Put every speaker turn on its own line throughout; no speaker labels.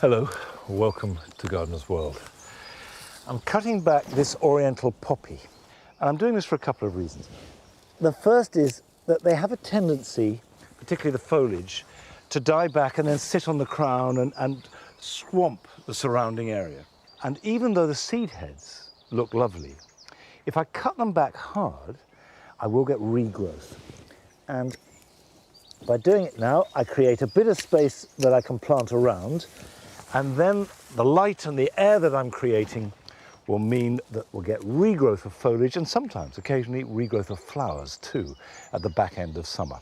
Hello, welcome to Gardener's World. I'm cutting back this oriental poppy, and I'm doing this for a couple of reasons. The first is that they have a tendency, particularly the foliage, to die back and then sit on the crown and swamp the surrounding area. And even though the seed heads look lovely, if I cut them back hard, I will get regrowth. And by doing it now, I create a bit of space that I can plant around, and then the light and the air that I'm creating will mean that we'll get regrowth of foliage and sometimes, occasionally, regrowth of flowers too at the back end of summer.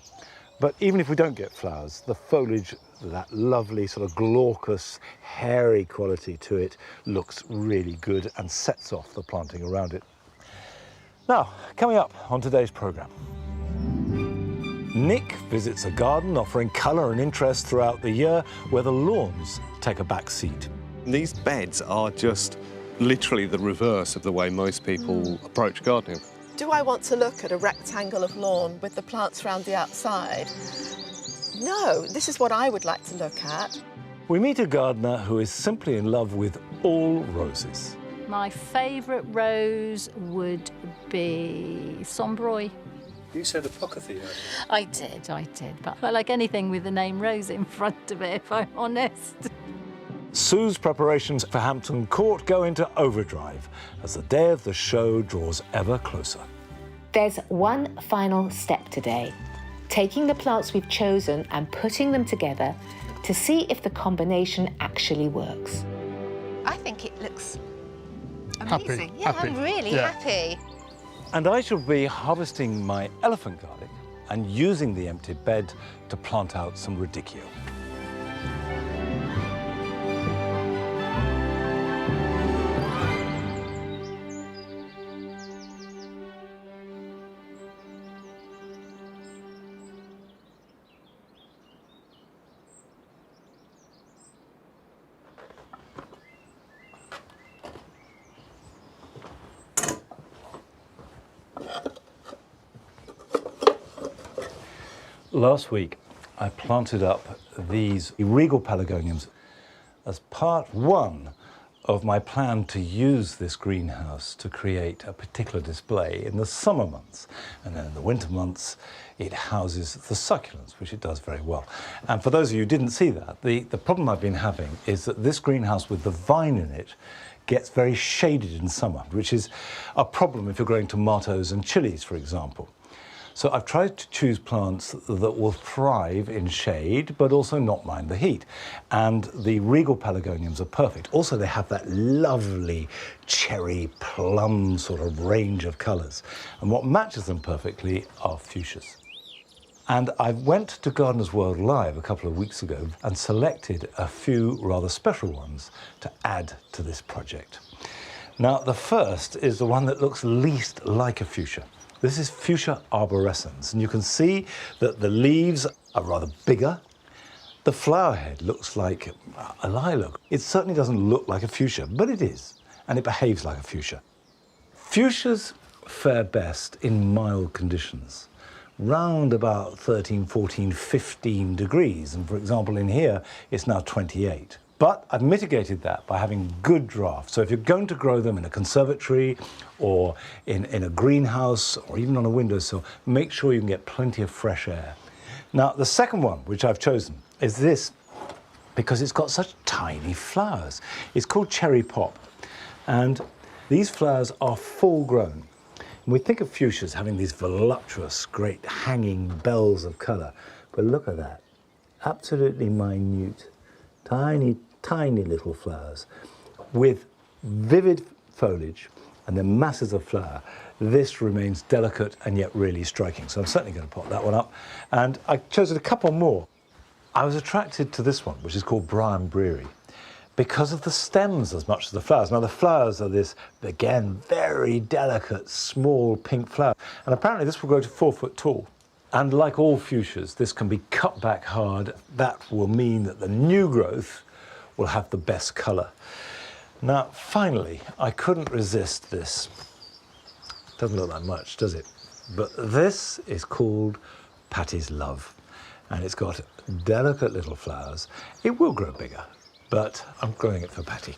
But even if we don't get flowers, the foliage, that lovely sort of glaucous, hairy quality to it looks really good and sets off the planting around it. Now, coming up on today's programme. Nick visits a garden offering colour and interest throughout the year where the lawns take a back seat.
These beds are just literally the reverse of the way most people approach gardening.
Do I want to look at a rectangle of lawn with the plants around the outside? No, this is what I would like to look at.
We meet a gardener who is simply in love with all roses.
My favourite rose would be Sombroy.
You said apocryphy earlier.
I did, but I like anything with the name Rose in front of it, if I'm honest.
Sue's preparations for Hampton Court go into overdrive as the day of the show draws ever closer.
There's one final step today, taking the plants we've chosen and putting them together to see if the combination actually works.
I think it looks
Happy,
amazing. Yeah,
happy.
I'm really
Yeah.
happy.
And I shall be harvesting my elephant garlic and using the empty bed to plant out some radicchio. Last week, I planted up these regal pelargoniums as part one of my plan to use this greenhouse to create a particular display in the summer months. And then in the winter months, it houses the succulents, which it does very well. And for those of you who didn't see that, the problem I've been having is that this greenhouse with the vine in it gets very shaded in summer, which is a problem if you're growing tomatoes and chilies, for example. So I've tried to choose plants that will thrive in shade, but also not mind the heat. And the regal pelargoniums are perfect. Also, they have that lovely cherry plum sort of range of colours. And what matches them perfectly are fuchsias. And I went to Gardener's World Live a couple of weeks ago and selected a few rather special ones to add to this project. Now, the first is the one that looks least like a fuchsia. This is Fuchsia arborescens, and you can see that the leaves are rather bigger. The flower head looks like a lilac. It certainly doesn't look like a fuchsia, but it is, and it behaves like a fuchsia. Fuchsias fare best in mild conditions, round about 13, 14, 15 degrees, and for example in here it's now 28. But I've mitigated that by having good draft. So if you're going to grow them in a conservatory or in a greenhouse or even on a windowsill, make sure you can get plenty of fresh air. Now, the second one, which I've chosen, is this because it's got such tiny flowers. It's called cherry pop. And these flowers are full grown. And we think of fuchsias having these voluptuous, great hanging bells of colour. But look at that, absolutely minute, tiny little flowers with vivid foliage and then masses of flower. This remains delicate and yet really striking. So I'm certainly going to pot that one up. And I chose a couple more. I was attracted to this one, which is called Brian Breary, because of the stems as much as the flowers. Now the flowers are this, again, very delicate, small pink flower. And apparently this will grow to 4 foot tall. And like all fuchsias, this can be cut back hard. That will mean that the new growth will have the best colour. Now, finally, I couldn't resist this. Doesn't look like much, does it? But this is called Patty's Love, and it's got delicate little flowers. It will grow bigger, but I'm growing it for Patty.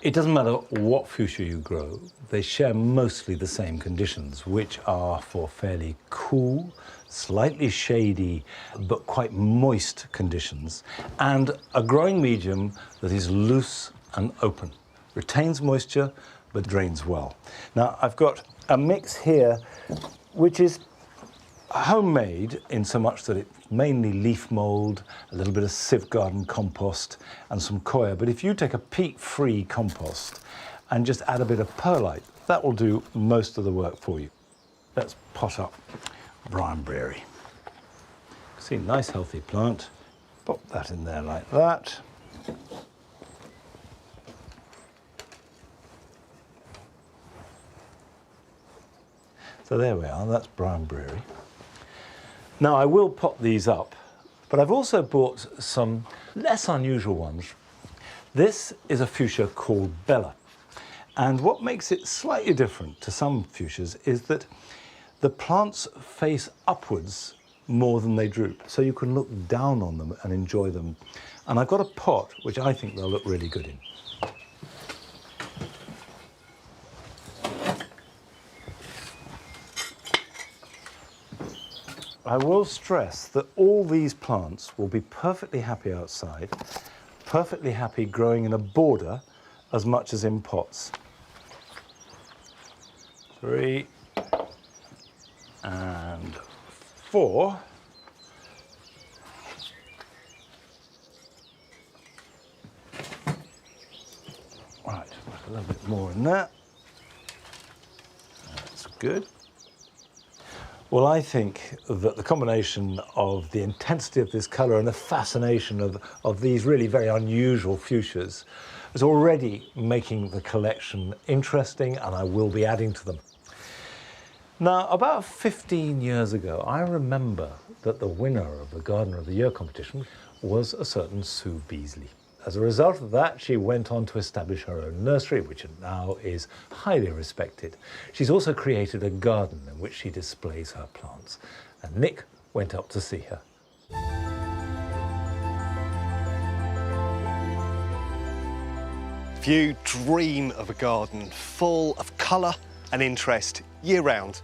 It doesn't matter what fuchsia you grow, they share mostly the same conditions, which are for fairly cool, slightly shady, but quite moist conditions, and a growing medium that is loose and open, retains moisture, but drains well. Now, I've got a mix here, which is homemade in so much that it's mainly leaf mould, a little bit of sieve garden compost and some coir. But if you take a peat-free compost and just add a bit of perlite, that will do most of the work for you. Let's pot up Briarberry. See, nice healthy plant. Pop that in there like that. So there we are, that's Briarberry. Now, I will pot these up, but I've also bought some less unusual ones. This is a fuchsia called Bella. And what makes it slightly different to some fuchsias is that the plants face upwards more than they droop. So you can look down on them and enjoy them. And I've got a pot, which I think they'll look really good in. I will stress that all these plants will be perfectly happy outside, perfectly happy growing in a border as much as in pots. 3 and 4. Right, put a little bit more in there. That's good. Well, I think that the combination of the intensity of this colour and the fascination of these really very unusual fuchsias is already making the collection interesting, and I will be adding to them. Now, about 15 years ago, I remember that the winner of the Gardener of the Year competition was a certain Sue Beasley. As a result of that, she went on to establish her own nursery, which now is highly respected. She's also created a garden in which she displays her plants. And Nick went up to see her.
If you dream of a garden full of colour and interest year-round,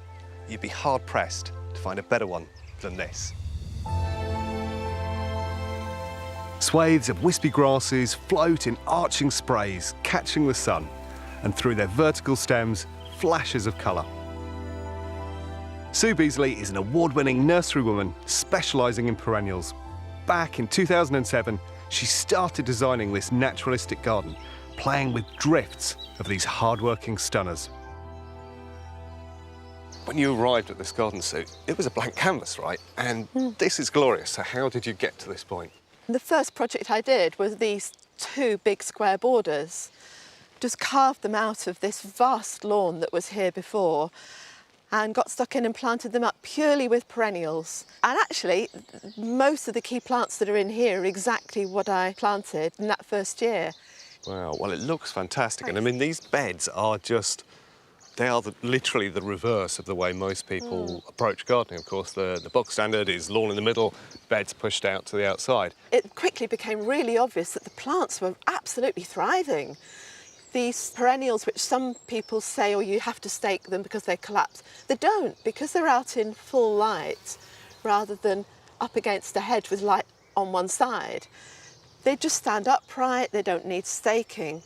you'd be hard-pressed to find a better one than this. Swathes of wispy grasses float in arching sprays, catching the sun, and through their vertical stems, flashes of colour. Sue Beasley is an award-winning nurserywoman specialising in perennials. Back in 2007, she started designing this naturalistic garden, playing with drifts of these hard-working stunners. When you arrived at this garden, Sue, it was a blank canvas, right? And this is glorious. So how did you get to this point?
The first project I did was these 2 big square borders. Just carved them out of this vast lawn that was here before and got stuck in and planted them up purely with perennials. And actually, most of the key plants that are in here are exactly what I planted in that first year.
Wow, well, it looks fantastic. And I mean, these beds are just, they are literally the reverse of the way most people approach gardening. Of course, the bog standard is lawn in the middle, beds pushed out to the outside.
It quickly became really obvious that the plants were absolutely thriving. These perennials, which some people say, oh, you have to stake them because they collapse, they don't, because they're out in full light rather than up against a hedge with light on one side. They just stand upright, they don't need staking.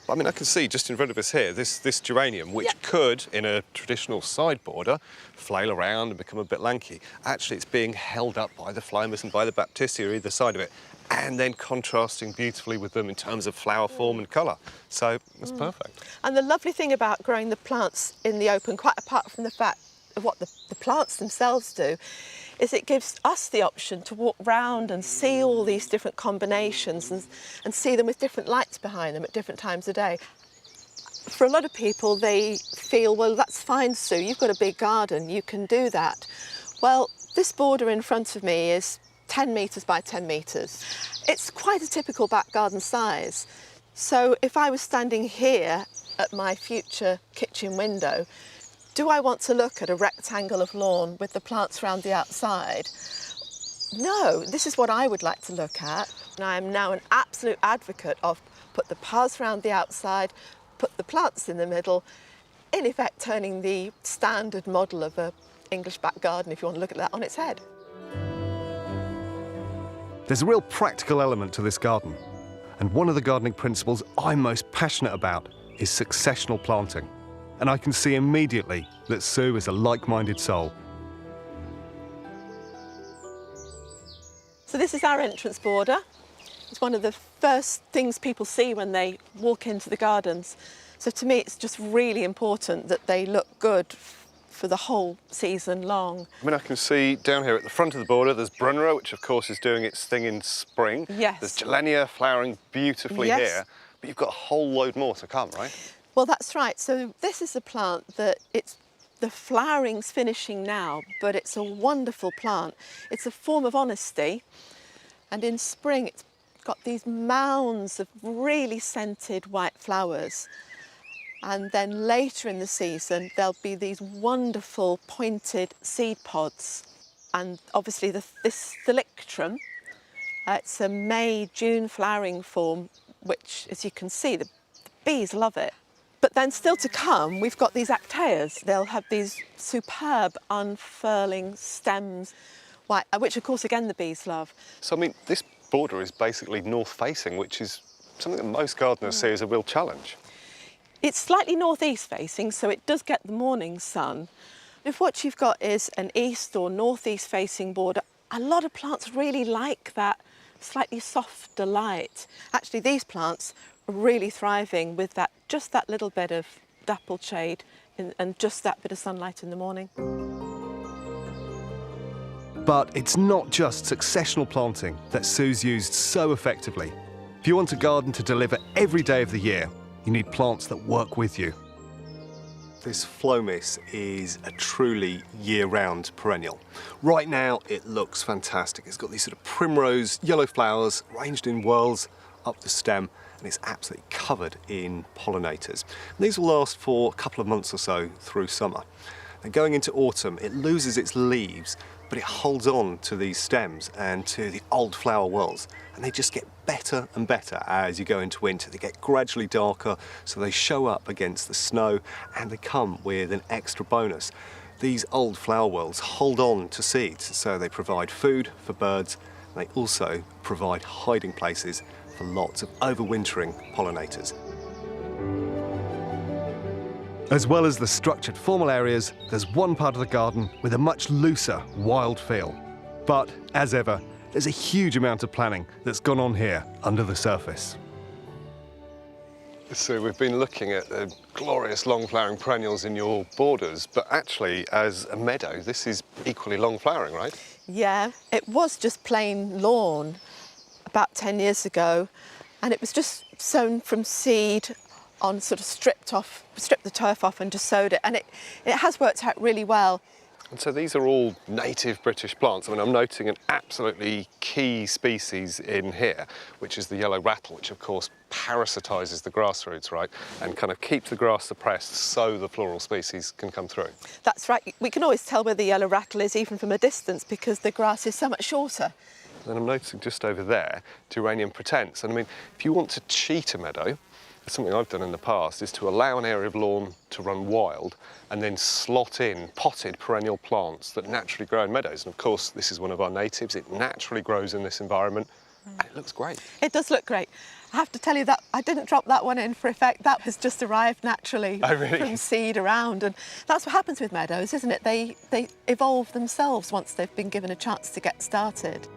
I mean, I can see just in front of us here, this geranium, which could, in a traditional side border, flail around and become a bit lanky. Actually, it's being held up by the phloemus and by the baptisia either side of it, and then contrasting beautifully with them in terms of flower form and colour. So it's perfect.
And the lovely thing about growing the plants in the open, quite apart from the fact of what the plants themselves do, is it gives us the option to walk round and see all these different combinations and see them with different lights behind them at different times of day. For a lot of people, they feel, well, that's fine, Sue, you've got a big garden, you can do that. Well, this border in front of me is 10 metres by 10 metres. It's quite a typical back garden size. So if I was standing here at my future kitchen window, do I want to look at a rectangle of lawn with the plants around the outside? No, this is what I would like to look at. And I am now an absolute advocate of put the paths round the outside, put the plants in the middle, in effect turning the standard model of a English back garden, if you want to look at that, on its head.
There's a real practical element to this garden, and one of the gardening principles I'm most passionate about is successional planting. And I can see immediately that Sue is a like-minded soul.
So this is our entrance border. It's one of the first things people see when they walk into the gardens. So to me, it's just really important that they look good for the whole season long.
I mean, I can see down here at the front of the border, there's Brunnera, which of course is doing its thing in spring.
Yes.
There's Gelenia flowering beautifully here, but you've got a whole load more to come, right?
Well, that's right. So this is a plant that the flowering's finishing now, but it's a wonderful plant. It's a form of honesty. And in spring, it's got these mounds of really scented white flowers. And then later in the season, there'll be these wonderful pointed seed pods. And obviously this Thalictrum, it's a May, June flowering form, which, as you can see, the bees love it. But then still to come, we've got these Actaeas. They'll have these superb unfurling stems, which of course, again, the bees love.
So, I mean, this border is basically north-facing, which is something that most gardeners see as a real challenge.
It's slightly northeast facing, so it does get the morning sun. If what you've got is an east or northeast facing border, a lot of plants really like that slightly softer light. Actually, these plants are really thriving with just that little bit of dappled shade and just that bit of sunlight in the morning.
But it's not just successional planting that Sue's used so effectively. If you want a garden to deliver every day of the year, you need plants that work with you. This Phlomis is a truly year-round perennial. Right now, it looks fantastic. It's got these sort of primrose yellow flowers arranged in whorls up the stem, and it's absolutely covered in pollinators. And these will last for a couple of months or so through summer. And going into autumn, it loses its leaves, but it holds on to these stems and to the old flower whorls, and they just get better and better as you go into winter. They get gradually darker, so they show up against the snow, and they come with an extra bonus. These old flower whorls hold on to seeds, so they provide food for birds, and they also provide hiding places for lots of overwintering pollinators. As well as the structured formal areas, there's one part of the garden with a much looser, wild feel. But, as ever, there's a huge amount of planning that's gone on here under the surface. So we've been looking at the glorious long flowering perennials in your borders, but actually, as a meadow, this is equally long flowering, right?
Yeah, it was just plain lawn about 10 years ago, and it was just sown from seed on, sort of stripped the turf off and just sowed it, and it has worked out really well.
And so these are all native British plants. I mean, I'm noting an absolutely key species in here, which is the yellow rattle, which of course parasitises the grass roots, right, and kind of keeps the grass suppressed so the floral species can come through.
That's right. We can always tell where the yellow rattle is even from a distance because the grass is so much shorter.
And I'm noticing just over there, Geranium pratense. And I mean, if you want to cheat a meadow, something I've done in the past is to allow an area of lawn to run wild and then slot in potted perennial plants that naturally grow in meadows. And of course, this is one of our natives. It naturally grows in this environment and it looks great.
It does look great. I have to tell you that I didn't drop that one in for effect. That has just arrived naturally from seed around. And that's what happens with meadows, isn't it? They evolve themselves once they've been given a chance to get started.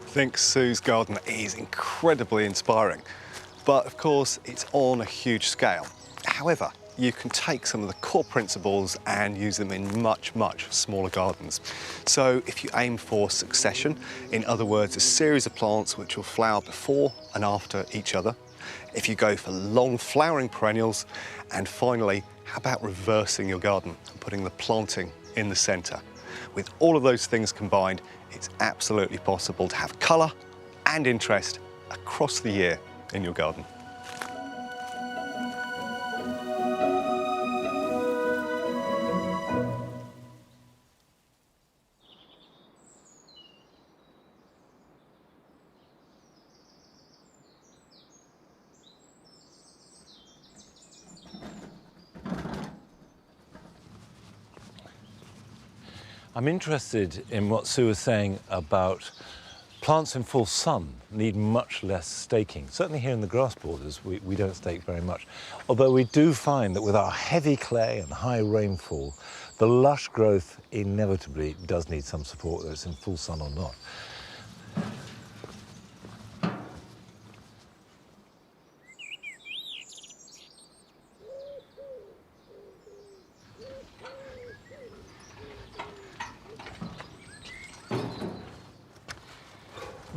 I think Sue's garden is incredibly inspiring, but of course it's on a huge scale. However, you can take some of the core principles and use them in much, much smaller gardens. So if you aim for succession, in other words, a series of plants which will flower before and after each other, if you go for long flowering perennials, and finally, how about reversing your garden and putting the planting in the centre? With all of those things combined, it's absolutely possible to have colour and interest across the year in your garden.
I'm interested in what Sue was saying about plants in full sun need much less staking. Certainly here in the grass borders, we don't stake very much. Although we do find that with our heavy clay and high rainfall, the lush growth inevitably does need some support, whether it's in full sun or not.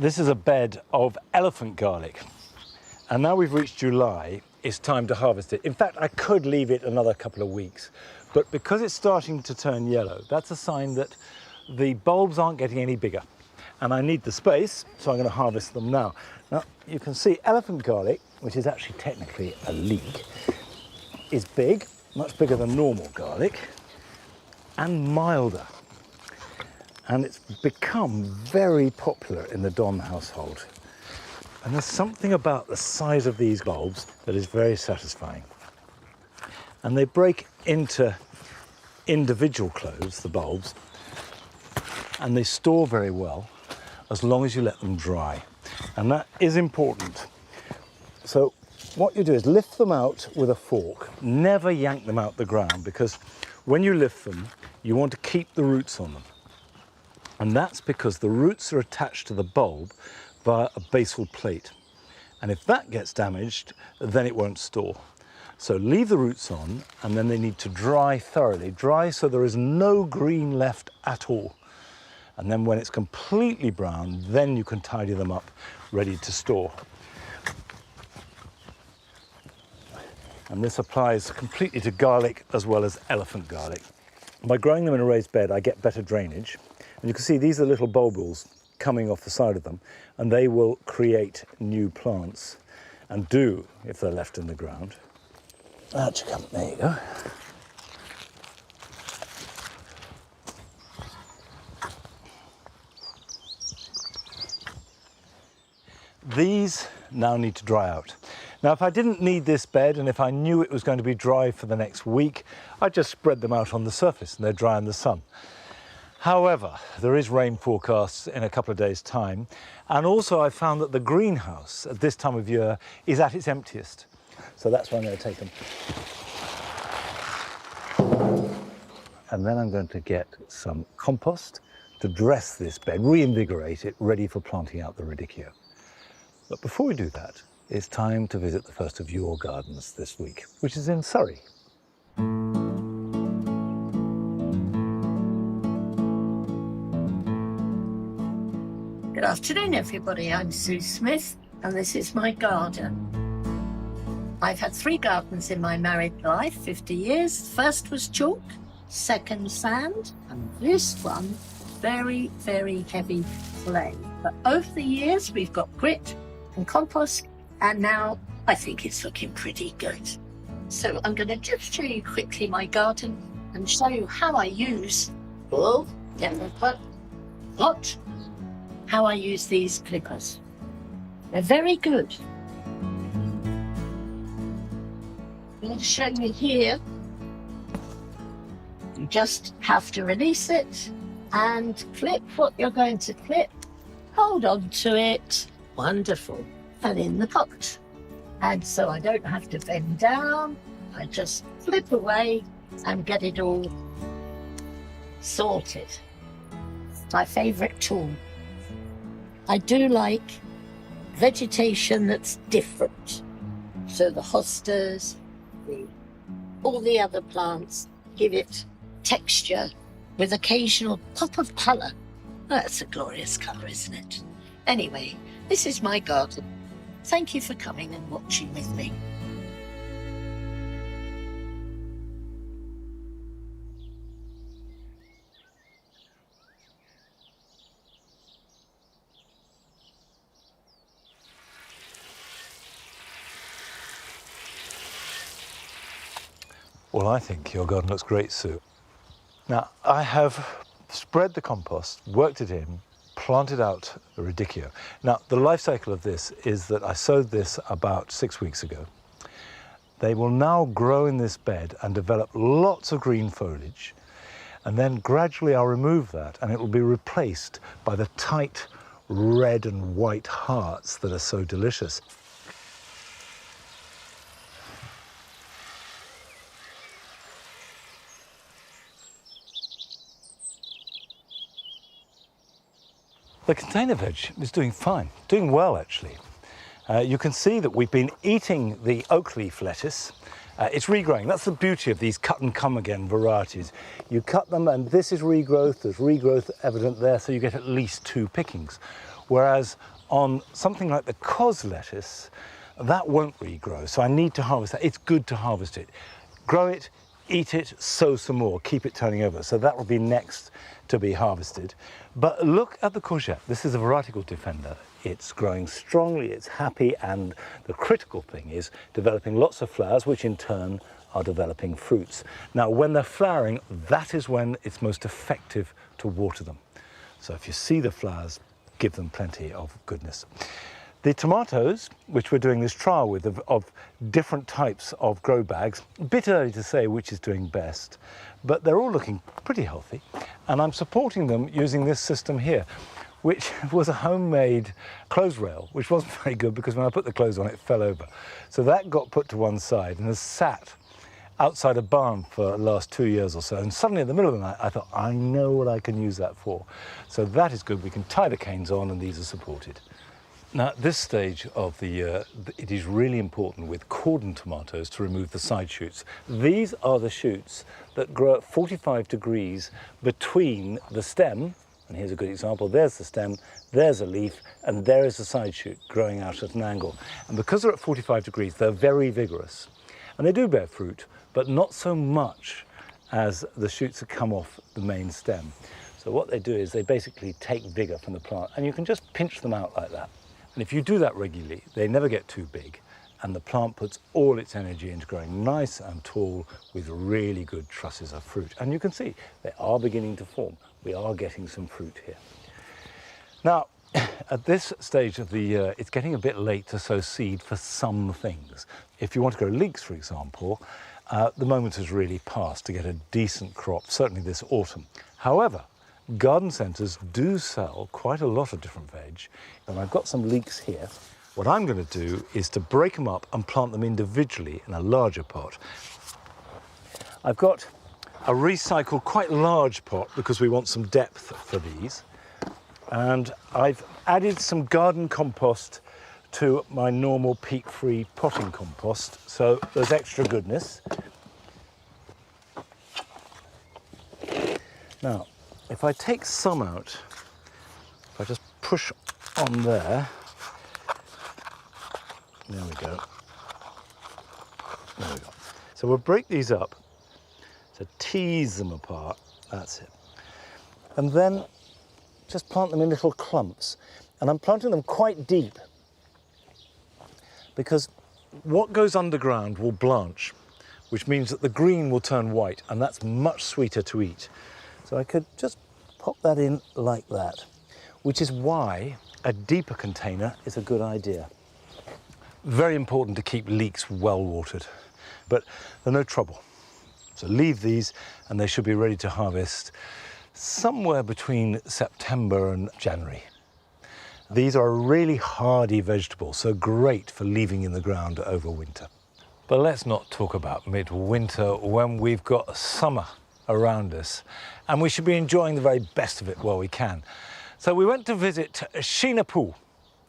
This is a bed of elephant garlic. And now we've reached July, it's time to harvest it. In fact, I could leave it another couple of weeks, but because it's starting to turn yellow, that's a sign that the bulbs aren't getting any bigger. And I need the space, so I'm going to harvest them now. Now, you can see elephant garlic, which is actually technically a leek, is big, much bigger than normal garlic, and milder. And it's become very popular in the Don household. And there's something about the size of these bulbs that is very satisfying. And they break into individual cloves, the bulbs, and they store very well as long as you let them dry. And that is important. So what you do is lift them out with a fork, never yank them out the ground, because when you lift them, you want to keep the roots on them. And that's because the roots are attached to the bulb via a basal plate. And if that gets damaged, then it won't store. So leave the roots on, and then they need to dry thoroughly. Dry so there is no green left at all. And then when it's completely brown, then you can tidy them up, ready to store. And this applies completely to garlic as well as elephant garlic. By growing them in a raised bed, I get better drainage. And you can see these are little bulbules coming off the side of them, and they will create new plants, and do if they're left in the ground. Out you come, there you go. These now need to dry out. Now, if I didn't need this bed, and if I knew it was going to be dry for the next week, I'd just spread them out on the surface and they're dry in the sun. However, there is rain forecasts in a couple of days' time, and also I found that the greenhouse at this time of year is at its emptiest. So that's why I'm going to take them. And then I'm going to get some compost to dress this bed, reinvigorate it, ready for planting out the radicchio. But before we do that, it's time to visit the first of your gardens this week, which is in Surrey.
Good afternoon, everybody. I'm Sue Smith, and this is my garden. I've had 3 gardens in my married life, 50 years. First was chalk, second sand, and this one, very, very heavy clay. But over the years, we've got grit and compost, and now I think it's looking pretty good. So I'm going to just show you quickly my garden and show you how I use, how I use these clippers. They're very good. I'm going to show you here. You just have to release it and clip what you're going to clip. Hold on to it. Wonderful. And in the pot. And so I don't have to bend down. I just flip away and get it all sorted. My favourite tool. I do like vegetation that's different. So the hostas, all the other plants give it texture with occasional pop of colour. That's a glorious colour, isn't it? Anyway, this is my garden. Thank you for coming and watching with me.
Well, I think your garden looks great, Sue. Now, I have spread the compost, worked it in, planted out the radicchio. Now, the life cycle of this is that I sowed this about 6 weeks ago. They will now grow in this bed and develop lots of green foliage. And then gradually I'll remove that and it will be replaced by the tight red and white hearts that are so delicious. The container veg is doing fine, doing well actually. You can see that we've been eating the oak leaf lettuce. It's regrowing. That's the beauty of these cut and come again varieties. You cut them and this is regrowth, there's regrowth evident there, so you get at least 2 pickings. Whereas on something like the cos lettuce, that won't regrow, so I need to harvest that. It's good to harvest it. Grow it, eat it, sow some more, keep it turning over. So that will be next to be harvested. But look at the courgette. This is a variety called Defender. It's growing strongly, it's happy, and the critical thing is developing lots of flowers, which in turn are developing fruits. Now, when they're flowering, that is when it's most effective to water them. So if you see the flowers, give them plenty of goodness. The tomatoes, which we're doing this trial with, of different types of grow bags, a bit early to say which is doing best, but they're all looking pretty healthy. And I'm supporting them using this system here, which was a homemade clothes rail, which wasn't very good because when I put the clothes on, it fell over. So that got put to one side and has sat outside a barn for the last 2 years or so. And suddenly in the middle of the night, I thought, I know what I can use that for. So that is good. We can tie the canes on and these are supported. Now, at this stage of the year, it is really important with cordon tomatoes to remove the side shoots. These are the shoots that grow at 45 degrees between the stem, and here's a good example, there's the stem, there's a leaf, and there is a side shoot growing out at an angle. And because they're at 45 degrees, they're very vigorous. And they do bear fruit, but not so much as the shoots that come off the main stem. So what they do is they basically take vigor from the plant, and you can just pinch them out like that. And if you do that regularly, they never get too big, and the plant puts all its energy into growing nice and tall with really good trusses of fruit. And you can see they are beginning to form. We are getting some fruit here. Now, at this stage of the year, it's getting a bit late to sow seed for some things. If you want to grow leeks, for example, the moment has really passed to get a decent crop, certainly this autumn. However, garden centres do sell quite a lot of different veg, and I've got some leeks here. What I'm going to do is to break them up and plant them individually in a larger pot. I've got a recycled, quite large pot because we want some depth for these, and I've added some garden compost to my normal peat-free potting compost, so there's extra goodness. Now, if I take some out, if I just push on there we go. There we go. So we'll break these up, so tease them apart, that's it. And then just plant them in little clumps. And I'm planting them quite deep because what goes underground will blanch, which means that the green will turn white, and that's much sweeter to eat. So I could just pop that in like that, which is why a deeper container is a good idea. Very important to keep leeks well watered, but they're no trouble. So leave these and they should be ready to harvest somewhere between September and January. These are a really hardy vegetable, so great for leaving in the ground over winter. But let's not talk about midwinter when we've got summer around us, and we should be enjoying the very best of it while we can. So we went to visit Sheena Poo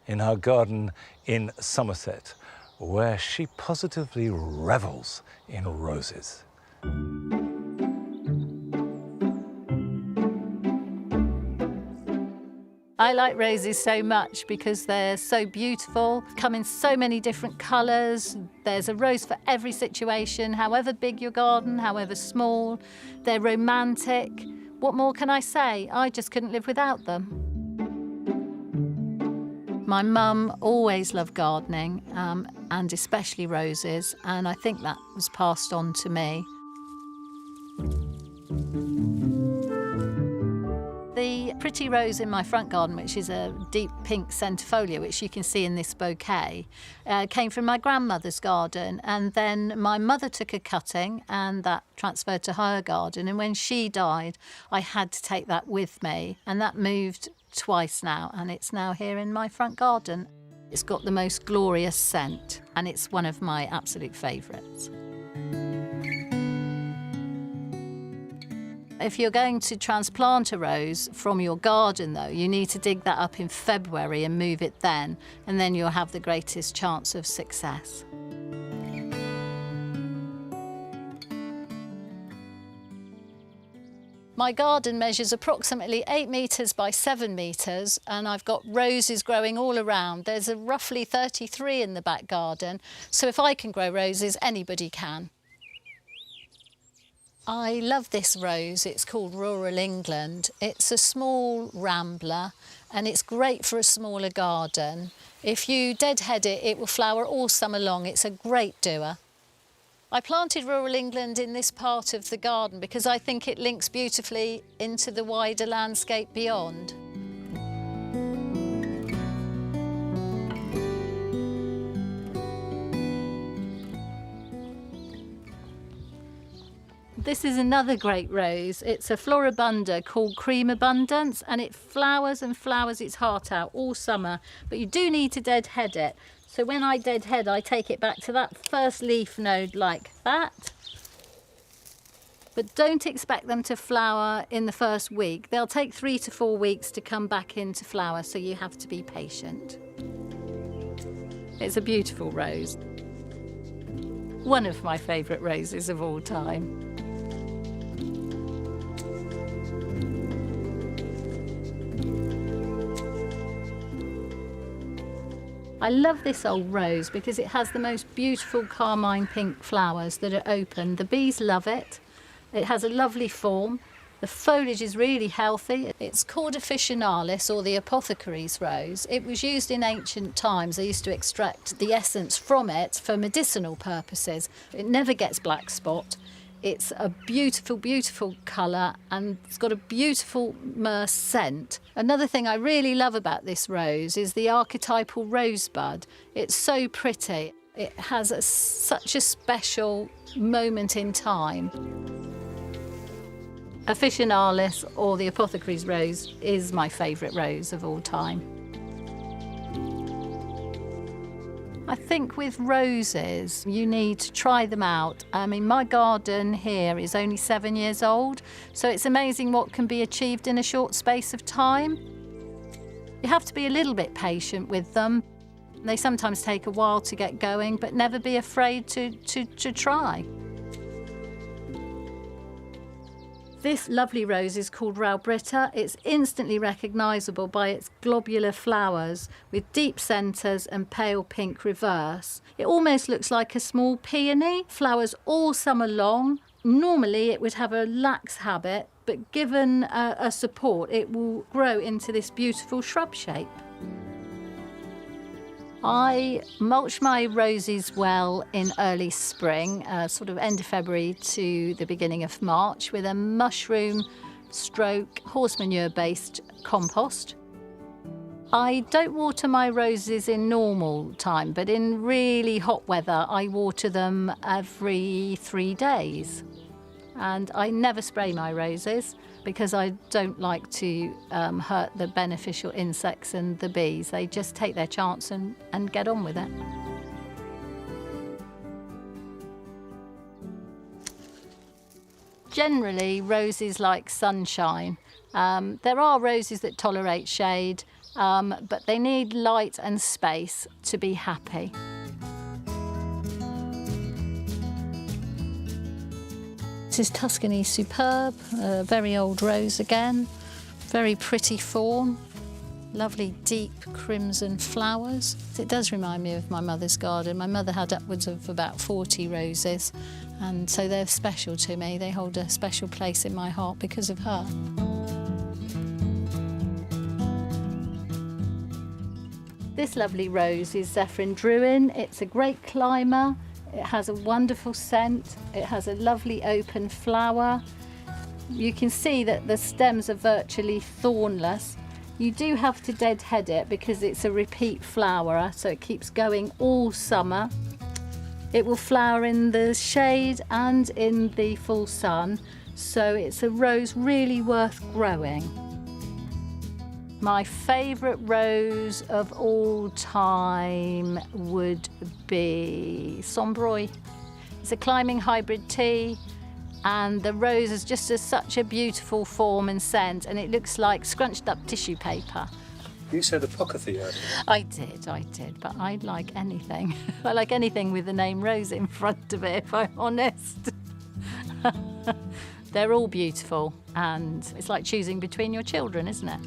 in her garden in Somerset, where she positively revels in roses.
I like roses so much because they're so beautiful, come in so many different colours. There's a rose for every situation, however big your garden, however small. They're romantic. What more can I say? I just couldn't live without them. My mum always loved gardening, and especially roses, and I think that was passed on to me. pretty rose in my front garden, which is a deep pink centifolia, which you can see in this bouquet, came from my grandmother's garden. And then my mother took a cutting and that transferred to her garden. And when she died, I had to take that with me. And that moved twice now, and it's now here in my front garden. It's got the most glorious scent, and it's one of my absolute favourites. If you're going to transplant a rose from your garden, though, you need to dig that up in February and move it then, and then you'll have the greatest chance of success. My garden measures approximately 8 metres by 7 metres, and I've got roses growing all around. There's roughly 33 in the back garden, so if I can grow roses, anybody can. I love this rose. It's called Rural England. It's a small rambler and it's great for a smaller garden. If you deadhead it, it will flower all summer long. It's a great doer. I planted Rural England in this part of the garden because I think it links beautifully into the wider landscape beyond. This is another great rose. It's a floribunda called Cream Abundance, and it flowers and flowers its heart out all summer, but you do need to deadhead it. So when I deadhead, I take it back to that first leaf node like that. But don't expect them to flower in the first week. They'll take 3 to 4 weeks to come back into flower, so you have to be patient. It's a beautiful rose. One of my favourite roses of all time. I love this old rose because it has the most beautiful carmine pink flowers that are open. The bees love it. It has a lovely form. The foliage is really healthy. It's called officinalis, or the apothecary's rose. It was used in ancient times. They used to extract the essence from it for medicinal purposes. It never gets black spot. It's a beautiful, beautiful colour, and it's got a beautiful myrrh scent. Another thing I really love about this rose is the archetypal rosebud. It's so pretty. It has such a special moment in time. Officinalis, or the apothecary's rose, is my favourite rose of all time. I think with roses, you need to try them out. I mean, my garden here is only 7 years old, so it's amazing what can be achieved in a short space of time. You have to be a little bit patient with them. They sometimes take a while to get going, but never be afraid to try. This lovely rose is called Raubrita. It's instantly recognisable by its globular flowers with deep centres and pale pink reverse. It almost looks like a small peony, flowers all summer long. Normally it would have a lax habit, but given a support, it will grow into this beautiful shrub shape. I mulch my roses well in early spring, sort of end of February to the beginning of March, with a mushroom stroke horse manure based compost. I don't water my roses in normal time, but in really hot weather I water them every 3 days. And I never spray my roses because I don't like to hurt the beneficial insects and the bees. They just take their chance and get on with it. Generally, roses like sunshine. There are roses that tolerate shade, but they need light and space to be happy. This is Tuscany Superb, a very old rose again, very pretty form, lovely deep crimson flowers. It does remind me of my mother's garden. My mother had upwards of about 40 roses, and so they're special to me. They hold a special place in my heart because of her. This lovely rose is Zephyrin Druin. It's a great climber. It has a wonderful scent. It has a lovely open flower. You can see that the stems are virtually thornless. You do have to deadhead it because it's a repeat flowerer, so it keeps going all summer. It will flower in the shade and in the full sun, so it's a rose really worth growing. My favourite rose of all time would be Sombroy. It's a climbing hybrid tea, and the rose is just such a beautiful form and scent, and it looks like scrunched up tissue paper.
You said apocryphy earlier.
I did, but I like anything. I like anything with the name Rose in front of it, if I'm honest. They're all beautiful, and it's like choosing between your children, isn't it?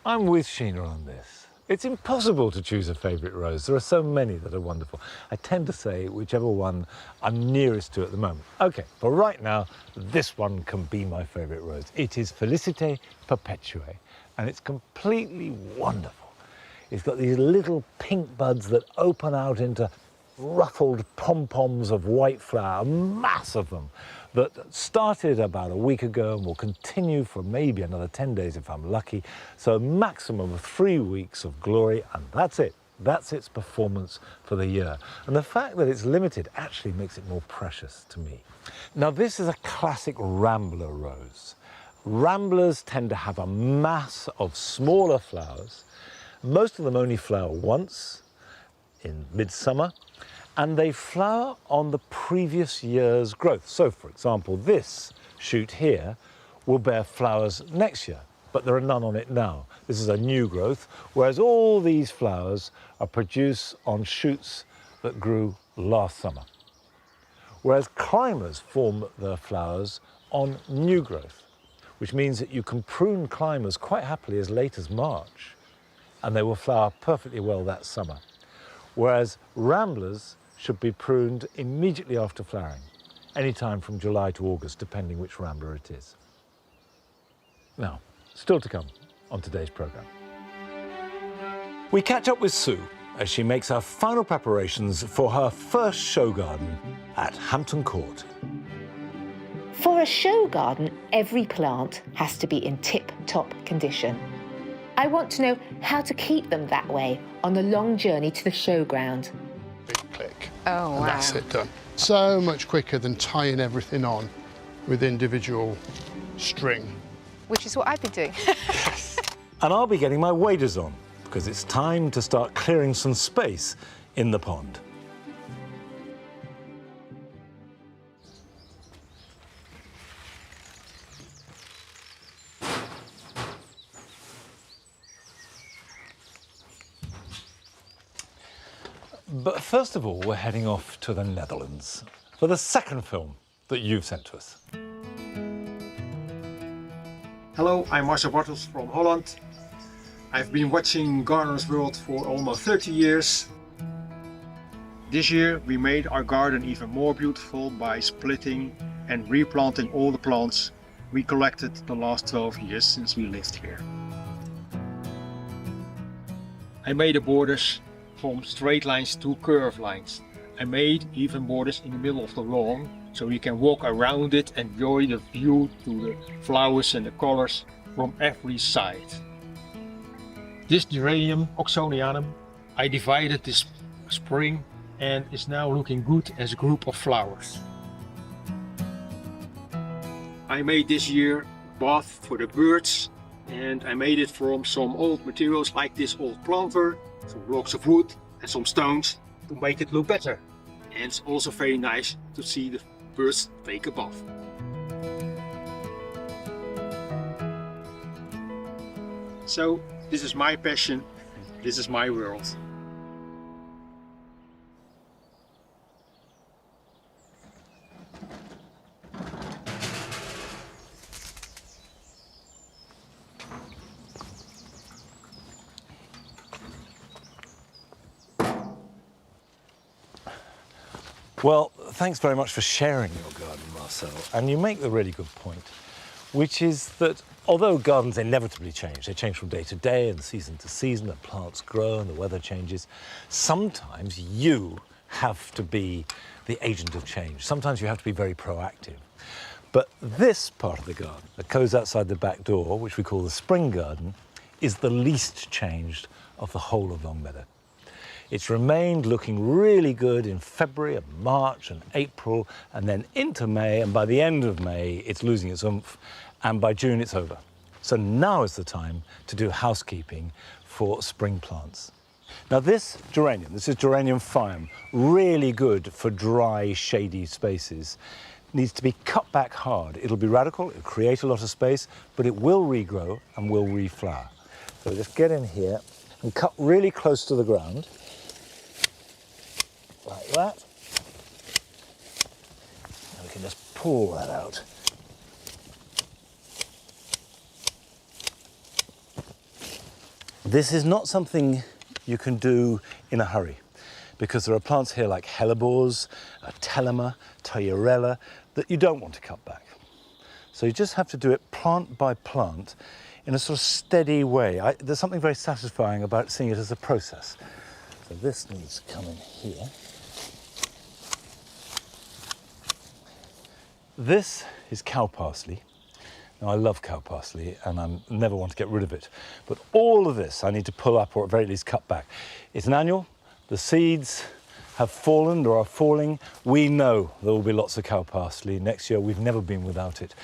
I'm with Sheena on this. It's impossible to choose a favourite rose. There are so many that are wonderful. I tend to say whichever one I'm nearest to at the moment. OK, but right now, this one can be my favourite rose. It is Felicite Perpetuae, and it's completely wonderful. It's got these little pink buds that open out into ruffled pom-poms of white flower, a mass of them, that started about a week ago and will continue for maybe another 10 days if I'm lucky. So a maximum of 3 weeks of glory, and that's it. That's its performance for the year. And the fact that it's limited actually makes it more precious to me. Now, this is a classic rambler rose. Ramblers tend to have a mass of smaller flowers. Most of them only flower once in midsummer, and they flower on the previous year's growth. So, for example, this shoot here will bear flowers next year, but there are none on it now. This is a new growth, whereas all these flowers are produced on shoots that grew last summer. Whereas climbers form their flowers on new growth, which means that you can prune climbers quite happily as late as March, and they will flower perfectly well that summer. Whereas ramblers should be pruned immediately after flowering, any time from July to August, depending which rambler it is. Now, still to come on today's programme. We catch up with Sue as she makes her final preparations for her first show garden at Hampton Court.
For a show garden, every plant has to be in tip-top condition. I want to know how to keep them that way on the long journey to the showground.
Big click.
Oh, wow.
And that's it done. So much quicker than tying everything on with individual string.
Which is what I've been doing.
And I'll be getting my waders on, because it's time to start clearing some space in the pond. But first of all, we're heading off to the Netherlands for the second film that you've sent to us.
Hello, I'm Marcel Bartels from Holland. I've been watching Gardener's World for almost 30 years. This year we made our garden even more beautiful by splitting and replanting all the plants we collected the last 12 years since we lived here. I made the borders from straight lines to curved lines. I made even borders in the middle of the lawn, so you can walk around it and enjoy the view to the flowers and the colors from every side. This geranium, Oxonianum, I divided this spring and is now looking good as a group of flowers. I made this year a bath for the birds, and I made it from some old materials like this old planter, some blocks of wood and some stones to make it look better. And it's also very nice to see the birds take a bath. So this is my passion, this is my world.
Well, thanks very much for sharing your garden, Marcel. And you make the really good point, which is that Although gardens inevitably change, they change from day to day and season to season, the plants grow and the weather changes, sometimes you have to be the agent of change. Sometimes you have to be very proactive. But this part of the garden that goes outside the back door, which we call the spring garden, is the least changed of the whole of Longmeadow. It's remained looking really good in February and March and April and then into May, and by the end of May it's losing its oomph, and by June it's over. So now is the time to do housekeeping for spring plants. Now this geranium, this is Geranium Phaeum, really good for dry, shady spaces. Needs to be cut back hard. It'll be radical, it'll create a lot of space, but it will regrow and will reflower. So just get in here and cut really close to the ground, like that. And we can just pull that out. This is not something you can do in a hurry, because there are plants here like hellebores, telema, tayarella, that you don't want to cut back. So you just have to do it plant by plant in a sort of steady way. There's something very satisfying about seeing it as a process. So this needs to come in here. This is cow parsley. Now, I love cow parsley and I never want to get rid of it. But all of this I need to pull up or at very least cut back. It's an annual. The seeds have fallen or are falling. We know there will be lots of cow parsley next year. We've never been without it.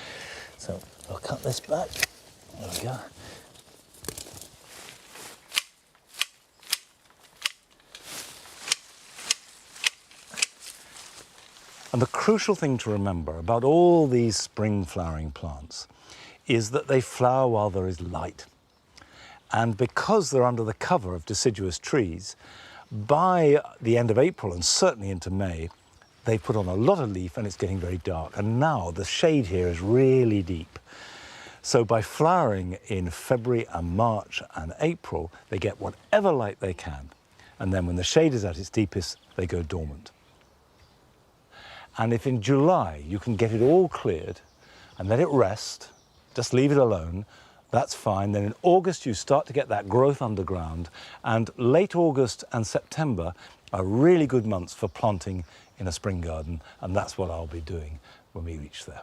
So I'll cut this back. There we go. And the crucial thing to remember about all these spring flowering plants is that they flower while there is light. And because they're under the cover of deciduous trees, by the end of April and certainly into May, they put on a lot of leaf and it's getting very dark. And now the shade here is really deep. So by flowering in February and March and April, they get whatever light they can. And then when the shade is at its deepest, they go dormant. And if in July you can get it all cleared and let it rest, just leave it alone, that's fine. Then in August you start to get that growth underground, and late August and September are really good months for planting in a spring garden, and that's what I'll be doing when we reach there.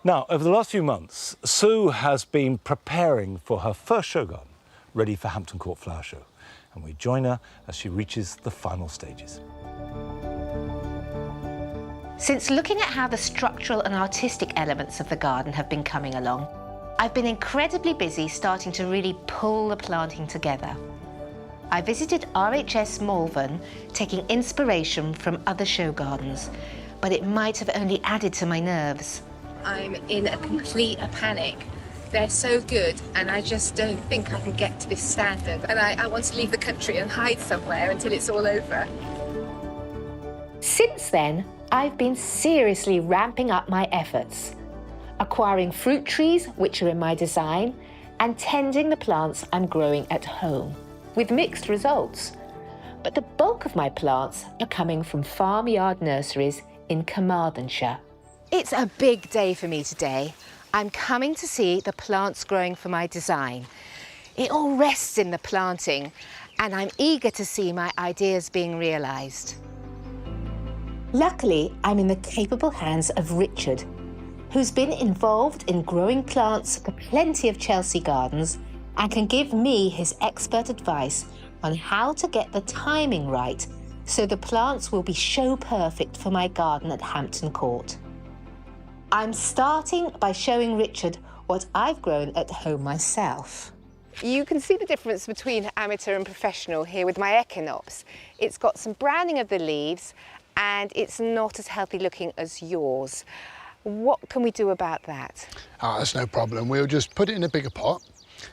Now, over the last few months, Sue has been preparing for her first show garden, ready for Hampton Court Flower Show, and we join her as she reaches the final stages.
Since looking at how the structural and artistic elements of the garden have been coming along, I've been incredibly busy starting to really pull the planting together. I visited RHS Malvern, taking inspiration from other show gardens, but it might have only added to my nerves.
I'm in a complete panic. They're so good, and I just don't think I can get to this standard. And I want to leave the country and hide somewhere until it's all over.
Since then, I've been seriously ramping up my efforts, acquiring fruit trees, which are in my design, and tending the plants I'm growing at home, with mixed results. But the bulk of my plants are coming from farmyard nurseries in Carmarthenshire.
It's a big day for me today. I'm coming to see the plants growing for my design. It all rests in the planting, and I'm eager to see my ideas being realised.
Luckily, I'm in the capable hands of Richard, who's been involved in growing plants for plenty of Chelsea gardens and can give me his expert advice on how to get the timing right so the plants will be show perfect for my garden at Hampton Court. I'm starting by showing Richard what I've grown at home myself.
You can see the difference between amateur and professional here with my Echinops. It's got some browning of the leaves and it's not as healthy looking as yours. What can we do about that?
That's no problem. We'll just put it in a bigger pot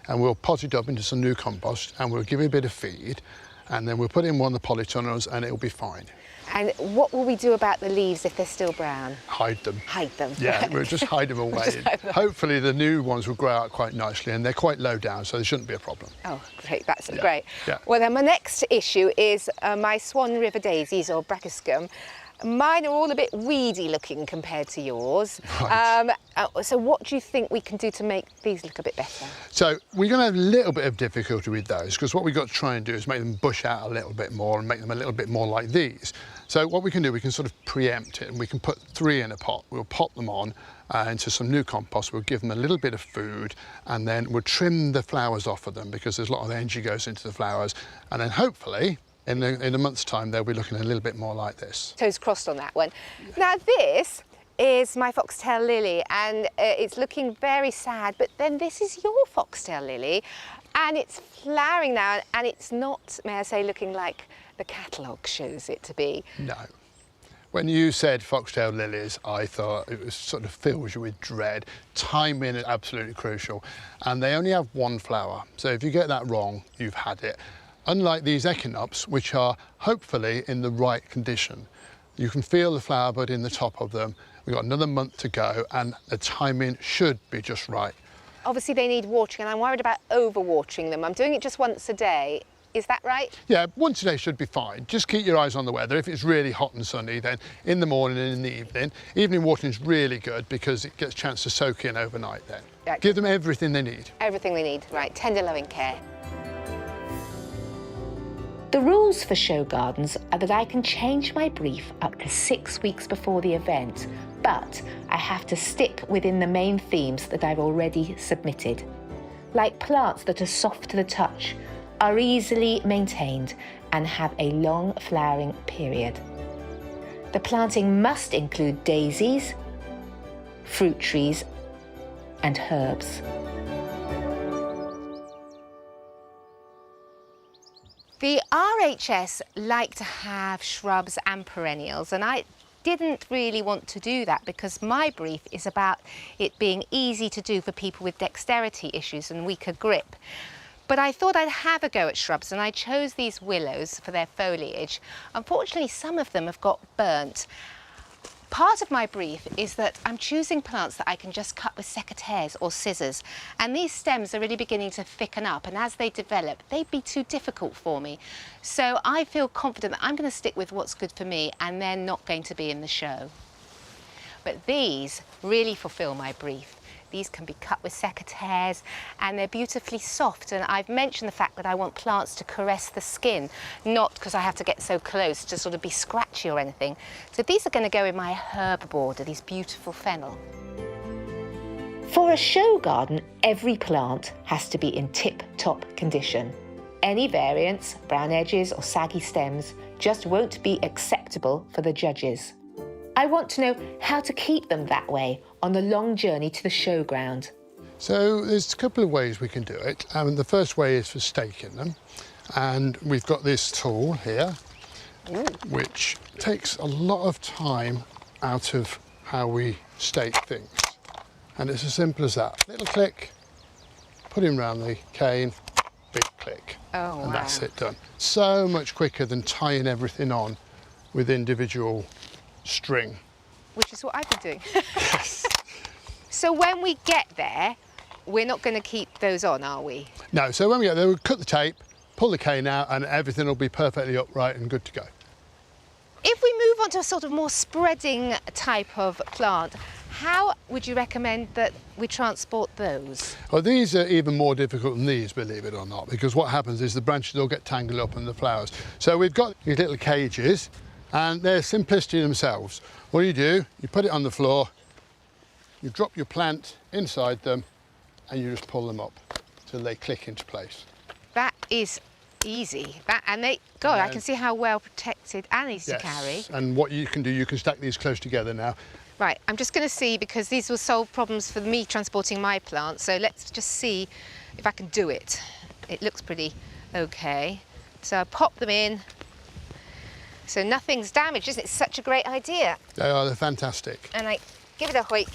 and we'll pot it up into some new compost and we'll give it a bit of feed and then we'll put in one of the polytunnels and it'll be fine.
And what will we do about the leaves if they're still brown?
Hide them.
Hide them.
Yeah, we'll just hide them away. Hopefully the new ones will grow out quite nicely and they're quite low down, so there shouldn't be a problem.
Oh, great, that's great.
Yeah.
Well, then my next issue is my Swan River daisies, or Brachyscum. Mine are all a bit weedy looking compared to yours.
Right.
So what do you think we can do to make these look a bit better?
So we're going to have a little bit of difficulty with those because what we've got to try and do is make them bush out a little bit more and make them a little bit more like these. So what we can do, we can sort of preempt it and we can put 3 in a pot. We'll pop them on into some new compost. We'll give them a little bit of food and then we'll trim the flowers off of them because there's a lot of energy goes into the flowers. And then hopefully in a month's time, they'll be looking a little bit more like this.
Toes crossed on that one. Now this is my foxtail lily and it's looking very sad, but then this is your foxtail lily and it's flowering now and it's not, may I say, looking like the catalogue shows it to be.
No. When you said foxtail lilies, I thought it was sort of fills you with dread. Timing is absolutely crucial. And they only have 1 flower. So if you get that wrong, you've had it. Unlike these echinops, which are hopefully in the right condition. You can feel the flower bud in the top of them. We've got another month to go and the timing should be just right.
Obviously they need watering and I'm worried about over-watering them. I'm doing it just once a day. Is that right?
Yeah, once a day should be fine. Just keep your eyes on the weather. If it's really hot and sunny, then in the morning and in the evening. Evening watering is really good because it gets a chance to soak in overnight then.
Right.
Give them everything they need.
Everything they need, right. Tender loving care.
The rules for show gardens are that I can change my brief up to 6 weeks before the event, but I have to stick within the main themes that I've already submitted. Like plants that are soft to the touch, are easily maintained and have a long flowering period. The planting must include daisies, fruit trees and herbs.
The RHS like to have shrubs and perennials, and I didn't really want to do that because my brief is about it being easy to do for people with dexterity issues and weaker grip. But I thought I'd have a go at shrubs and I chose these willows for their foliage. Unfortunately, some of them have got burnt. Part of my brief is that I'm choosing plants that I can just cut with secateurs or scissors, and these stems are really beginning to thicken up, and as they develop, they'd be too difficult for me. So I feel confident that I'm going to stick with what's good for me, and they're not going to be in the show. But these really fulfill my brief. These can be cut with secateurs and they're beautifully soft, and I've mentioned the fact that I want plants to caress the skin, not because I have to get so close to sort of be scratchy or anything. So these are going to go in my herb border, these beautiful fennel.
For a show garden, every plant has to be in tip-top condition. Any variants, brown edges or saggy stems, just won't be acceptable for the judges. I want to know how to keep them that way on the long journey to the showground.
So there's a couple of ways we can do it. The first way is for staking them. And we've got this tool here, which takes a lot of time out of how we stake things. And it's as simple as that. Little click, put him round the cane, big click.
Oh,
and
wow.
that's it done. So much quicker than tying everything on with individual string.
Which is what I've been doing. Yes. So when we get there, we're not going to keep those on, are we?
No, so when we get there, we'll cut the tape, pull the cane out, and everything will be perfectly upright and good to go.
If we move on to a sort of more spreading type of plant, how would you recommend that we transport those?
Well, these are even more difficult than these, believe it or not, because what happens is the branches all get tangled up in the flowers. So we've got these little cages, and they're simplicity themselves. What do? You put it on the floor, you drop your plant inside them, and you just pull them up till they click into place.
That is easy. God, I can see how well protected and easy to carry.
And what you can do, you can stack these close together now.
Right, I'm just going to see, because these will solve problems for me transporting my plants, so let's just see if I can do it. It looks pretty okay. So I pop them in. So nothing's damaged, isn't it? It's such a great idea.
They're fantastic.
And I give it a hoik,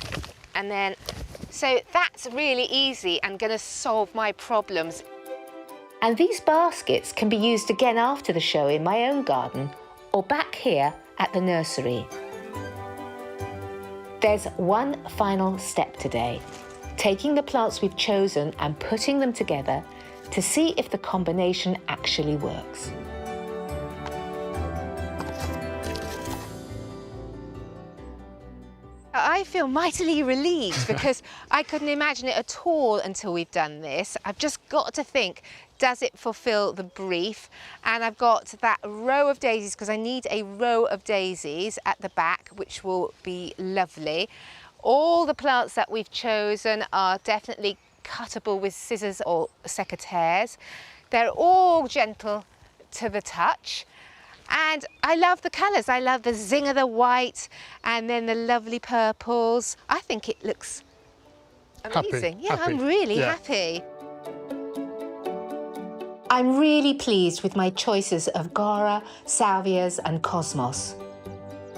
and then, so that's really easy and going to solve my problems.
And these baskets can be used again after the show in my own garden or back here at the nursery. There's one final step today, taking the plants we've chosen and putting them together to see if the combination actually works.
I feel mightily relieved because I couldn't imagine it at all until we've done this. I've just got to think, does it fulfill the brief? And I've got that row of daisies because I need a row of daisies at the back, which will be lovely. All the plants that we've chosen are definitely cuttable with scissors or secateurs. They're all gentle to the touch. And I love the colours. I love the zing of the white and then the lovely purples. I think it looks amazing.
Happy.
I'm really happy.
I'm really pleased with my choices of Gora, Salvias and Cosmos.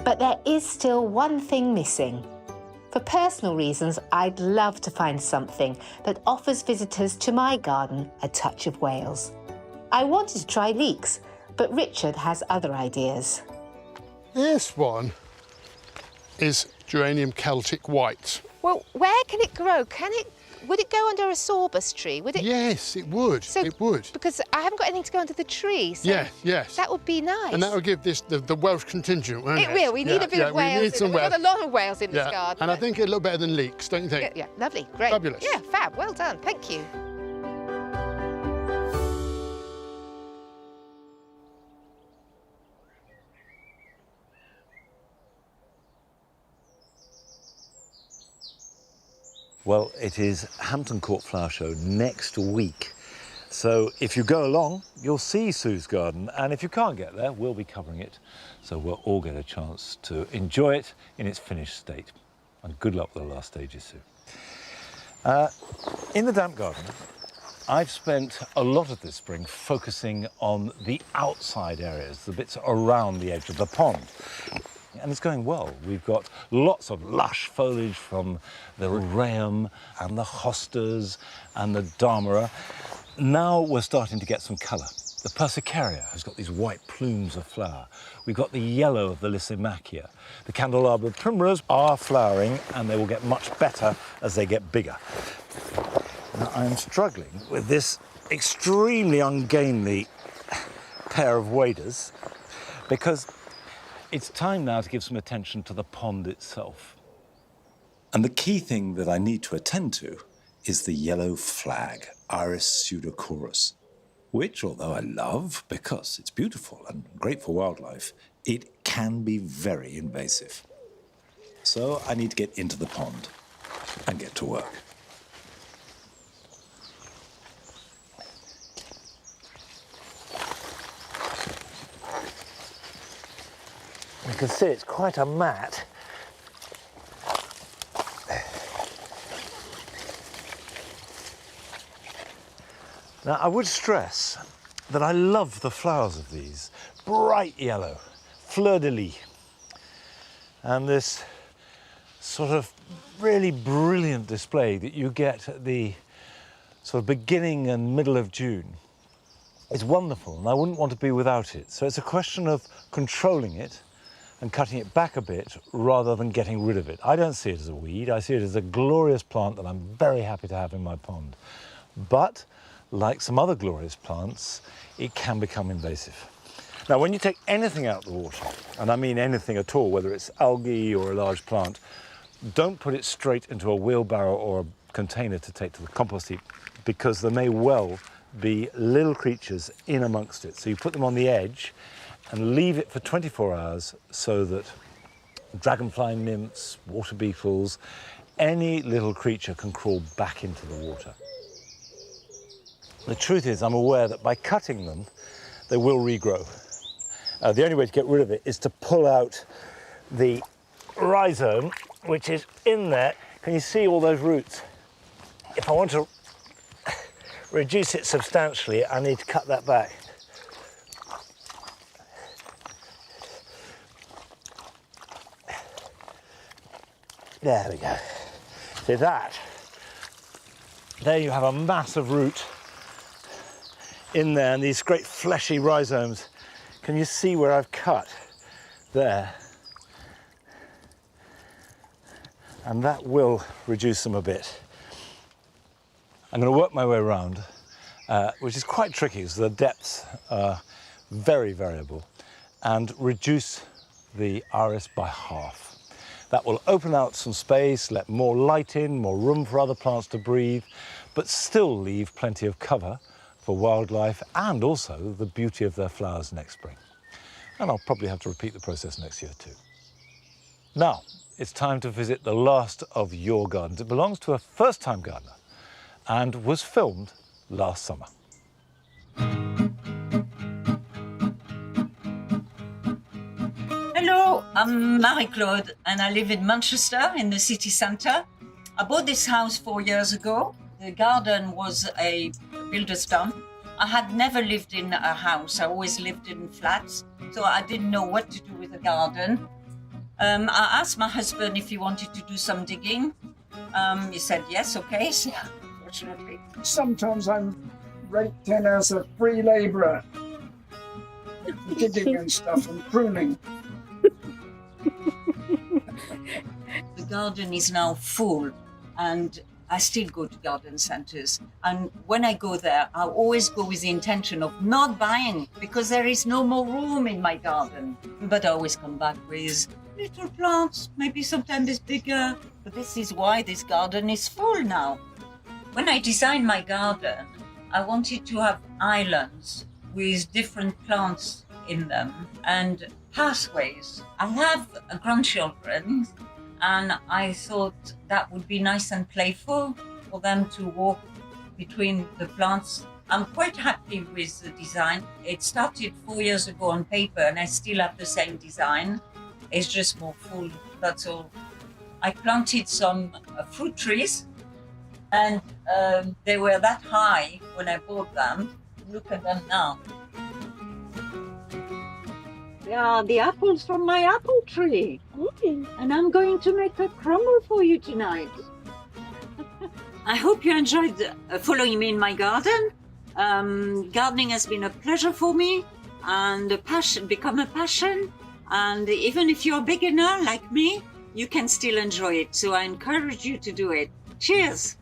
But there is still one thing missing. For personal reasons, I'd love to find something that offers visitors to my garden a touch of Wales. I wanted to try leeks, but Richard has other ideas.
This one is geranium Celtic white.
Well, where can it grow? Would it go under a sorbus tree? Would it?
Yes, it would.
So,
it would.
Because I haven't got anything to go under the tree. So
yes.
That would be nice.
And that would give this the Welsh contingent, won't it?
It will. We need a bit of Wales.
We need some
We've
Wales.
got a lot of Wales in this garden.
And I think it'll look better than leeks, don't you think?
Yeah, lovely, great.
Fabulous.
Yeah, fab. Well done. Thank you.
Well, it is Hampton Court Flower Show next week. So if you go along, you'll see Sue's garden. And if you can't get there, we'll be covering it. So we'll all get a chance to enjoy it in its finished state. And good luck with the last stages, Sue. In the damp garden, I've spent a lot of this spring focusing on the outside areas, the bits around the edge of the pond. And it's going well. We've got lots of lush foliage from the rheum and the hostas and the damara. Now we're starting to get some colour. The persicaria has got these white plumes of flower. We've got the yellow of the lysimachia. The candelabra primrose are flowering, and they will get much better as they get bigger. Now, I'm struggling with this extremely ungainly pair of waders because it's time now to give some attention to the pond itself. And the key thing that I need to attend to is the yellow flag, Iris pseudochorus, which, although I love because it's beautiful and great for wildlife, it can be very invasive. So I need to get into the pond and get to work. You can see it's quite a mat. Now, I would stress that I love the flowers of these. Bright yellow, fleur-de-lis. And this sort of really brilliant display that you get at the sort of beginning and middle of June. It's wonderful, and I wouldn't want to be without it. So it's a question of controlling it and cutting it back a bit rather than getting rid of it. I don't see it as a weed. I see it as a glorious plant that I'm very happy to have in my pond. But like some other glorious plants, it can become invasive. Now, when you take anything out of the water, and I mean anything at all, whether it's algae or a large plant, don't put it straight into a wheelbarrow or a container to take to the compost heap, because there may well be little creatures in amongst it. So you put them on the edge and leave it for 24 hours so that dragonfly nymphs, water beetles, any little creature can crawl back into the water. The truth is, I'm aware that by cutting them, they will regrow. The only way to get rid of it is to pull out the rhizome, which is in there. Can you see all those roots? If I want to reduce it substantially, I need to cut that back. There we go. See that? There you have a mass of root in there, and these great fleshy rhizomes. Can you see where I've cut? There. And that will reduce them a bit. I'm going to work my way around, which is quite tricky because the depths are very variable, and reduce the iris by half. That will open out some space, let more light in, more room for other plants to breathe, but still leave plenty of cover for wildlife and also the beauty of their flowers next spring. And I'll probably have to repeat the process next year too. Now, it's time to visit the last of your gardens. It belongs to a first-time gardener and was filmed last summer.
Hello, I'm Marie-Claude and I live in Manchester in the city centre. I bought this house 4 years ago. The garden was a builder's dump. I had never lived in a house. I always lived in flats, so I didn't know what to do with the garden. I asked my husband if he wanted to do some digging. He said yes, okay, so fortunately.
Sometimes I'm raked in as a free labourer, digging and stuff and pruning.
The garden is now full and I still go to garden centres. And when I go there, I always go with the intention of not buying because there is no more room in my garden. But I always come back with little plants, maybe sometimes it's bigger. But this is why this garden is full now. When I designed my garden, I wanted to have islands with different plants in them and pathways. I have grandchildren and I thought that would be nice and playful for them to walk between the plants. I'm quite happy with the design. It started 4 years ago on paper and I still have the same design. It's just more full, that's all. I planted some fruit trees and they were that high when I bought them. Look at them now. They are the apples from my apple tree. And I'm going to make a crumble for you tonight. I hope you enjoyed following me in my garden. Gardening has been a pleasure for me and become a passion. And even if you're a beginner like me, you can still enjoy it. So I encourage you to do it. Cheers.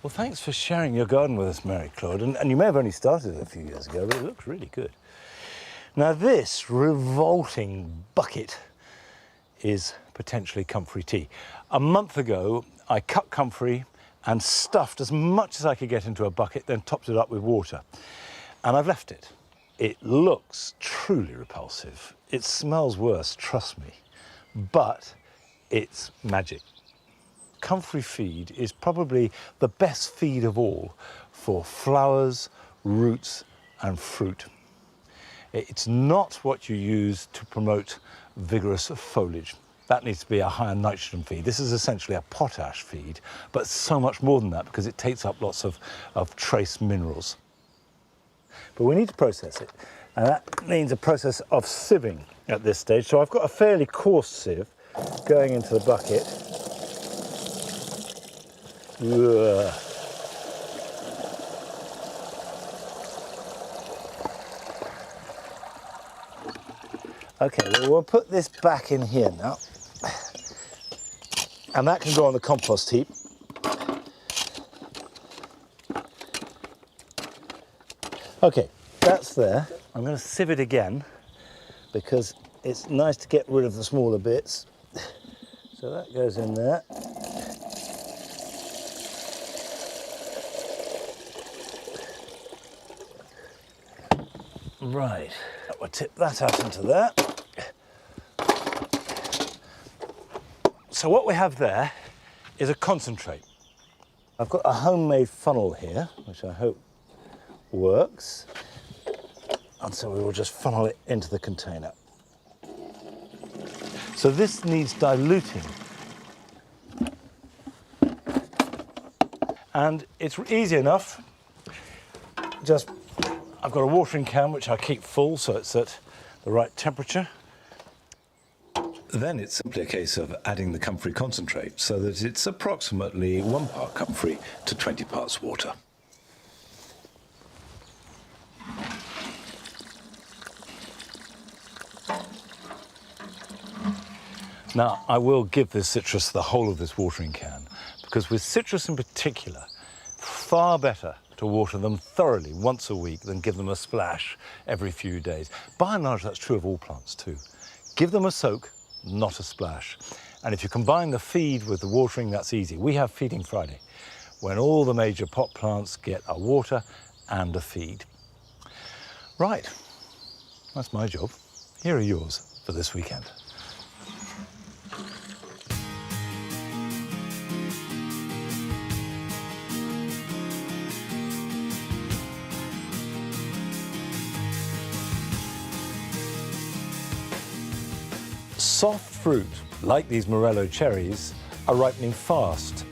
Well, thanks for sharing your garden with us, Marie-Claude. And you may have only started it a few years ago, but it looks really good. Now, this revolting bucket is potentially comfrey tea. A month ago, I cut comfrey and stuffed as much as I could get into a bucket, then topped it up with water. And I've left it. It looks truly repulsive. It smells worse, trust me. But it's magic. Comfrey feed is probably the best feed of all for flowers, roots and fruit. It's not what you use to promote vigorous foliage. That needs to be a higher nitrogen feed. This is essentially a potash feed, but so much more than that because it takes up lots of trace minerals. But we need to process it, and that means a process of sieving at this stage. So I've got a fairly coarse sieve going into the bucket. Ugh. Okay, well, we'll put this back in here now. And that can go on the compost heap. Okay, that's there. I'm going to sieve it again because it's nice to get rid of the smaller bits. So that goes in there. Right, we'll tip that out into there. So what we have there is a concentrate. I've got a homemade funnel here, which I hope works. And so we will just funnel it into the container. So this needs diluting. And it's easy enough. Just, I've got a watering can which I keep full so it's at the right temperature. Then it's simply a case of adding the comfrey concentrate so that it's approximately 1 part comfrey to 20 parts water. Now, I will give this citrus the whole of this watering can, because with citrus in particular, far better to water them thoroughly once a week than give them a splash every few days. By and large, that's true of all plants too. Give them a soak, not a splash. And if you combine the feed with the watering, that's easy. We have Feeding Friday, when all the major pot plants get a water and a feed. Right, that's my job. Here are yours for this weekend. Soft fruit, like these Morello cherries, are ripening fast,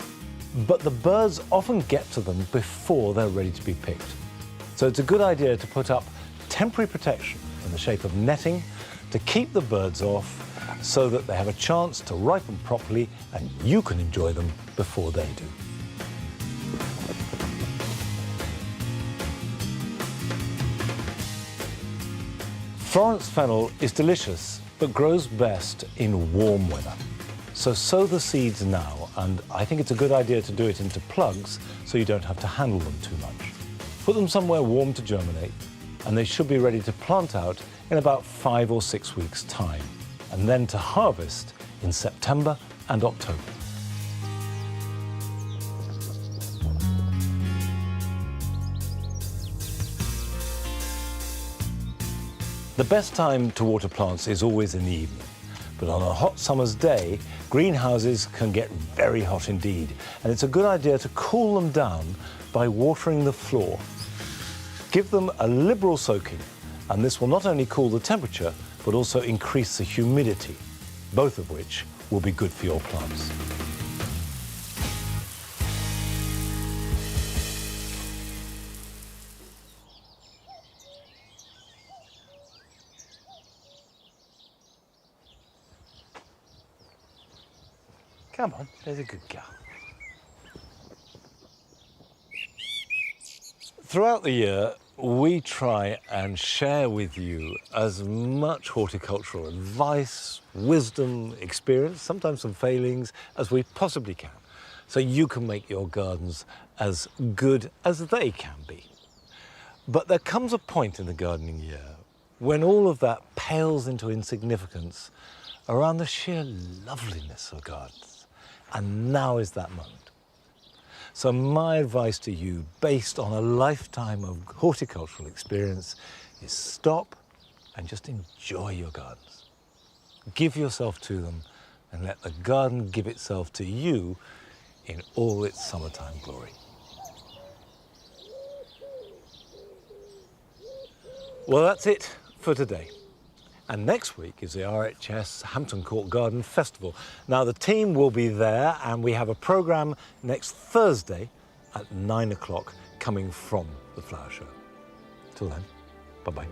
but the birds often get to them before they're ready to be picked. So it's a good idea to put up temporary protection in the shape of netting to keep the birds off so that they have a chance to ripen properly and you can enjoy them before they do. Florence fennel is delicious, but grows best in warm weather. So sow the seeds now, and I think it's a good idea to do it into plugs so you don't have to handle them too much. Put them somewhere warm to germinate, and they should be ready to plant out in about 5 or 6 weeks' time, and then to harvest in September and October. The best time to water plants is always in the evening, but on a hot summer's day, greenhouses can get very hot indeed, and it's a good idea to cool them down by watering the floor. Give them a liberal soaking, and this will not only cool the temperature, but also increase the humidity, both of which will be good for your plants. Come on, there's a good girl. Throughout the year, we try and share with you as much horticultural advice, wisdom, experience, sometimes some failings, as we possibly can, so you can make your gardens as good as they can be. But there comes a point in the gardening year when all of that pales into insignificance around the sheer loveliness of gardens. And now is that moment. So my advice to you, based on a lifetime of horticultural experience, is stop and just enjoy your gardens. Give yourself to them and let the garden give itself to you in all its summertime glory. Well, that's it for today. And next week is the RHS Hampton Court Garden Festival. Now, the team will be there, and we have a programme next Thursday at 9 o'clock coming from the flower show. Till then, bye-bye.